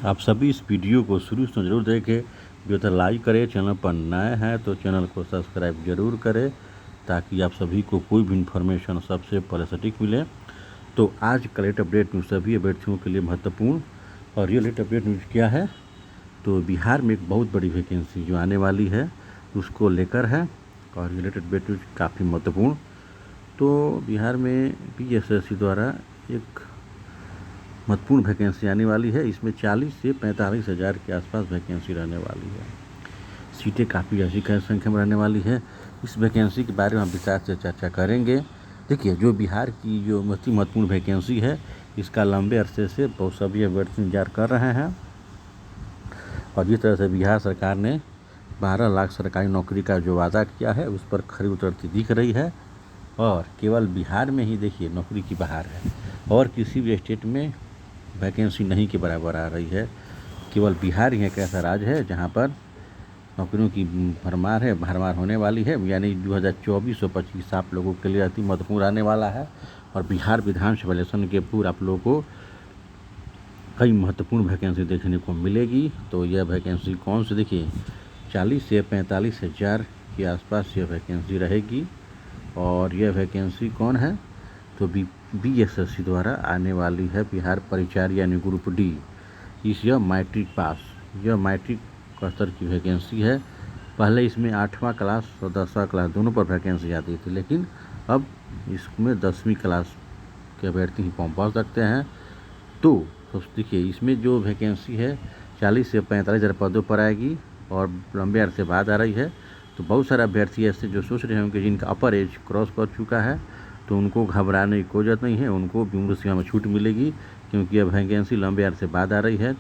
आप सभी इस वीडियो को शुरू से ज़रूर देखें, जो तो लाइक करें, चैनल पर नए हैं तो चैनल को सब्सक्राइब जरूर करें ताकि आप सभी को कोई भी इन्फॉर्मेशन सबसे पहले सटीक मिले। तो आज का लेटेस्ट अपडेट न्यूज़ सभी अभ्यर्थियों के लिए महत्वपूर्ण और ये लेटेस्ट अपडेट न्यूज़ क्या है, तो बिहार में एक बहुत बड़ी वैकेंसी जो आने वाली है उसको लेकर है और ये लेटेस्ट अपडेट न्यूज़ काफ़ी महत्वपूर्ण। तो बिहार में PSSC द्वारा एक महत्वपूर्ण वैकेंसी आने वाली है। इसमें 40 से 45 हज़ार के आसपास वैकेंसी रहने वाली है। सीटें काफ़ी अच्छी संख्या में रहने वाली है। इस वैकेंसी के बारे में हम विस्तार से चर्चा करेंगे। देखिए, जो बिहार की जो महत्वपूर्ण वैकेंसी है, इसका लंबे अरसे से बहुत सभी अभ्यर्थी इंतजार कर रहे हैं और जिस तरह से बिहार सरकार ने 12 लाख सरकारी नौकरी का जो वादा किया है उस पर खरी उतरती दिख रही है। और केवल बिहार में ही देखिए नौकरी की बहार है और किसी भी स्टेट में वैकेंसी नहीं के बराबर आ रही है। केवल बिहार ही एक ऐसा राज्य है जहां पर नौकरियों की भरमार होने वाली है। यानी 2024 और 25 आप लोगों के लिए अति महत्वपूर्ण आने वाला है और बिहार विधानसभा इलेक्शन के पूर्व आप लोगों को कई महत्वपूर्ण वैकेंसी देखने को मिलेगी। तो यह वैकेंसी कौन सी, देखिए 40 से 45 हज़ार के आसपास यह वैकेंसी रहेगी। और यह वैकेंसी कौन है, तो BSSC द्वारा आने वाली है। बिहार परिचार यानी ग्रुप डी, यह मैट्रिक पास, यह मैट्रिक स्तर की वैकेंसी है। पहले इसमें 8वां क्लास और 10वां क्लास दोनों पर वैकेंसी आती थी, लेकिन अब इसमें 10वीं क्लास के अभ्यर्थी ही फॉर्म भर सकते हैं। तो देखिए, इसमें जो वैकेंसी है 40 से 45 हज़ार पदों पर आएगी और लंबे अरसे बाद आ रही है। तो बहुत सारे अभ्यर्थी ऐसे जो सोच रहे होंगे जिनका अपर एज क्रॉस कर चुका है, तो उनको घबराने की कोई ज़रूरत नहीं है। उनको भी उम्र सीमा में छूट मिलेगी क्योंकि अब वैकेंसी लंबे अरसे बाद आ रही है।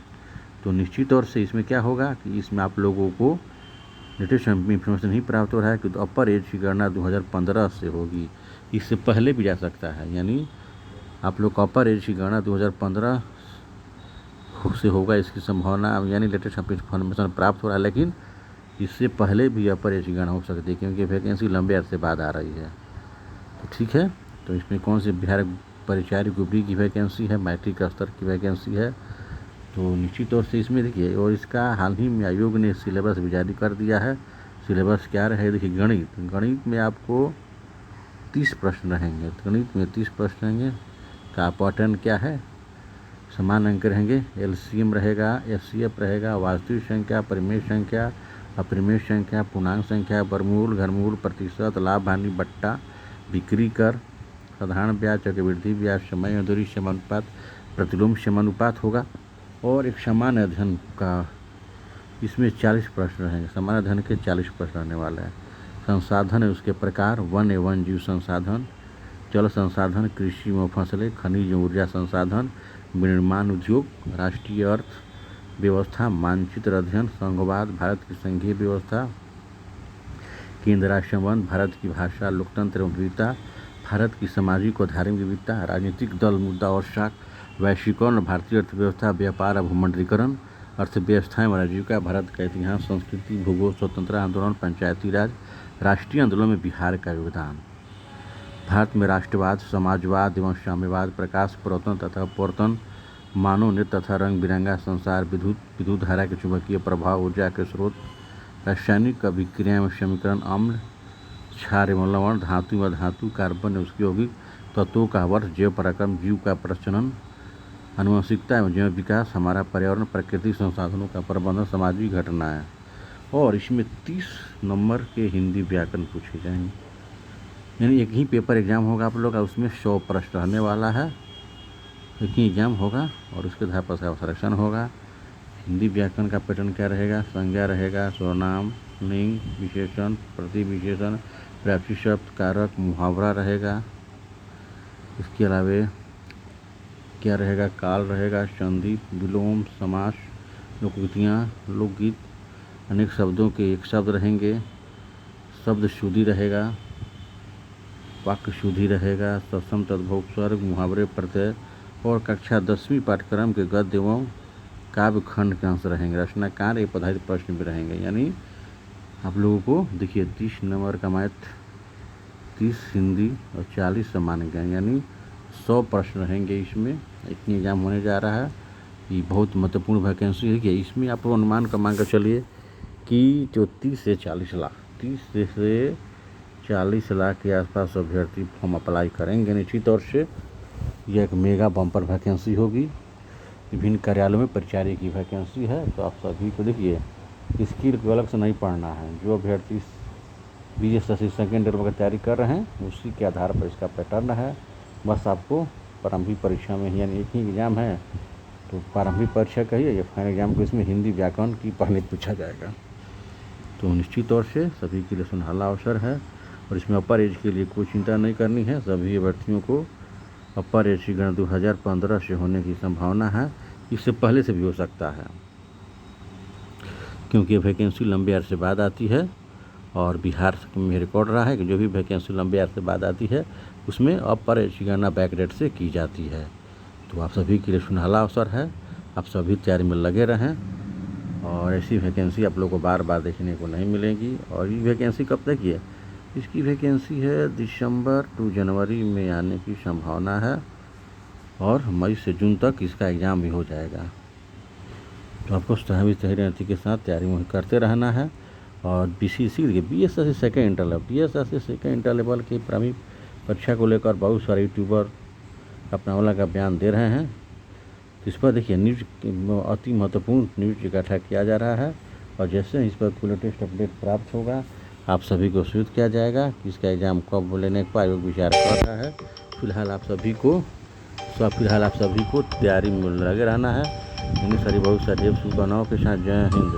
तो निश्चित तौर से इसमें क्या होगा कि इसमें आप लोगों को लेटेस्ट इन्फॉर्मेशन नहीं प्राप्त हो रहा है कि तो अपर एज की गणना 2015 से होगी। इससे पहले भी जा सकता है, यानी आप लोग का अपर एज की गणना 2015 से होगा, इसकी संभावना यानी लेटेस्ट इन्फॉर्मेशन प्राप्त हो रहा है। लेकिन इससे पहले भी अपर एज की गणना हो सकती है क्योंकि वैकेंसी लंबे अरसे बाद आ रही है। तो ठीक है, तो इसमें कौन सी बिहार परिचारी ग्रुप डी की वैकेंसी है, मैट्रिक स्तर की वैकेंसी है। तो निश्चित तौर से इसमें देखिए, और इसका हाल ही में आयोग ने सिलेबस भी जारी कर दिया है। सिलेबस क्या रहे, देखिए गणित में आपको 30 प्रश्न रहेंगे। गणित में 30 प्रश्न रहेंगे का पैटर्न क्या है, समान अंक रहेंगे, LCM रहेगा, FCF रहेगा, वास्तविक संख्या, परिमेय संख्या, अपरिमेय संख्या, पूर्णांक संख्या, वर्गमूल, घनमूल, प्रतिशत, लाभ हानि बट्टा, बिक्री कर, साधारण ब्याज, चक्रवृद्धि ब्याज, समय अधूरी समानुपात, प्रतिलोम समानुपात होगा। और एक सामान्य अध्ययन का इसमें 40 प्रश्न रहेंगे। सामान्य अध्ययन के 40 प्रश्न रहने वाले हैं। संसाधन है उसके प्रकार, वन एवं जीव संसाधन, जल संसाधन, कृषि व फसलें, खनिज ऊर्जा संसाधन, विनिर्माण उद्योग, राष्ट्रीय अर्थ व्यवस्था, मानचित्र अध्ययन, संघवाद, भारत की संघीय व्यवस्था, केंद्र राष्ट्र संबंध, भारत की भाषा, लोकतंत्र एवं विविधता, भारत की सामाजिक और धार्मिक विविधता, राजनीतिक दल, मुद्दा और शाख, वैश्वीकरण, भारतीय अर्थव्यवस्था, व्यापार और भूमंडलीकरण, अर्थव्यवस्था एवं आजीविका, भारत का इतिहास, संस्कृति, भूगोल, स्वतंत्रता आंदोलन, पंचायती राज, राष्ट्रीय आंदोलन में बिहार का योगदान, भारत में राष्ट्रवाद, समाजवाद एवं साम्यवाद, प्रकाश प्रवर्तन तथा अपवर्तन, मानव नृत्य तथा रंग बिरंगा संसार, विद्युत धारा के चुंबकीय प्रभाव, ऊर्जा के स्रोत, रासायनिक अभिक्रिया एवं समीकरण, अम्ल, क्षार एवं लवण, धातु व धातु, कार्बन एवं उसके यौगिक तत्वों का वर्ष, जैव पराक्रम, जीव का प्रजनन, आनुवंशिकता एवं जैव विकास, हमारा पर्यावरण, प्राकृतिक संसाधनों का प्रबंधन, सामाजिक घटनाएं। और इसमें 30 नंबर के हिंदी व्याकरण पूछे जाएंगे। यानी एक ही पेपर एग्जाम होगा आप लोग का, उसमें 100 प्रश्न रहने वाला है। एक ही एग्जाम होगा और उसके आधार पर सिलेक्शन होगा। हिंदी व्याकरण का पैटर्न क्या रहेगा, संज्ञा रहेगा, सर्वनाम, लिंग, विशेषण, प्रतिविशेषण, प्राप्ति शब्द, कारक, मुहावरा रहेगा। इसके अलावा क्या रहेगा, काल रहेगा, संधि, विलोम, समास, लोकोक्तियाँ, लोकगीत, अनेक शब्दों के एक शब्द रहेंगे, शब्द शुद्धि रहेगा, वाक्य शुद्धि रहेगा, तत्सम तद्भव उपसर्ग, मुहावरे, प्रत्यय। और कक्षा 10वीं पाठ्यक्रम के गद्य एवं काव्य खंड के अंश रहेंगे। रचनाकार एक पदार्थ प्रश्न भी रहेंगे। यानी आप लोगों को देखिए 30 नंबर का मैथ, 30 हिंदी और 40 सामान्य ज्ञान, यानी 100 प्रश्न रहेंगे। इसमें इतनी एग्जाम होने जा रहा है। ये बहुत महत्वपूर्ण वैकेंसी है कि इसमें आप अनुमान का मान कर चलिए कि जो 30 से 40 लाख के आसपास अभ्यर्थी फॉर्म अप्लाई करेंगे निश्चित तौर से। यह एक मेगा बम्पर वैकेंसी होगी। विभिन्न कार्यालयों में परिचारी की वैकेंसी है। तो आप सभी को देखिए स्किल को अलग से नहीं पढ़ना है। जो अभ्यर्थी BSSC सेकेंड ईयर में तैयारी कर रहे हैं उसी के आधार पर इसका पैटर्न है। बस आपको प्रारंभिक परीक्षा में यानी एक ही एग्ज़ाम है तो प्रारंभिक परीक्षा कहिए या फाइनल एग्जाम को इसमें हिंदी व्याकरण की पहले पूछा जाएगा। तो निश्चित तौर से सभी के लिए सुनहला अवसर है और इसमें अपर एज के लिए कोई चिंता नहीं करनी है। सभी अभ्यर्थियों को अपर एज की गणना 2015 से होने की संभावना है। इससे पहले से भी हो सकता है क्योंकि वैकेंसी लंबे अरसे बाद आती है और बिहार में रिकॉर्ड रहा है कि जो भी वैकेंसी लंबे अरसे बाद आती है उसमें अपर एज की गणना बैकडेट से की जाती है। तो आप सभी के लिए सुनहला अवसर है। आप सभी तैयारी में लगे रहें और ऐसी वैकेंसी आप लोगों को बार बार देखने को नहीं मिलेगी। और ये वैकेंसी कब तक है? इसकी वैकेंसी है दिसंबर टू जनवरी में आने की संभावना है और मई से जून तक इसका एग्ज़ाम भी हो जाएगा। तो आपको सही रणनीति के साथ तैयारी करते रहना है। और BSSC सेकेंड इंटर लेवल की प्रारंभिक परीक्षा को लेकर बहुत सारे यूट्यूबर अपना वाला का बयान दे रहे हैं। तो इस पर देखिए न्यूज अति महत्वपूर्ण न्यूज इकट्ठा किया जा रहा है और जैसे इस पर लेटेस्ट अपडेट प्राप्त होगा आप सभी को सूचित किया जाएगा कि इसका एग्ज़ाम कब लेने का आयोग विचार कर रहा है। फिलहाल आप सभी को तैयारी में लगे रहना है। इन्हीं सारी बहुत सारी शुभकामनाओं के साथ जय हिंद।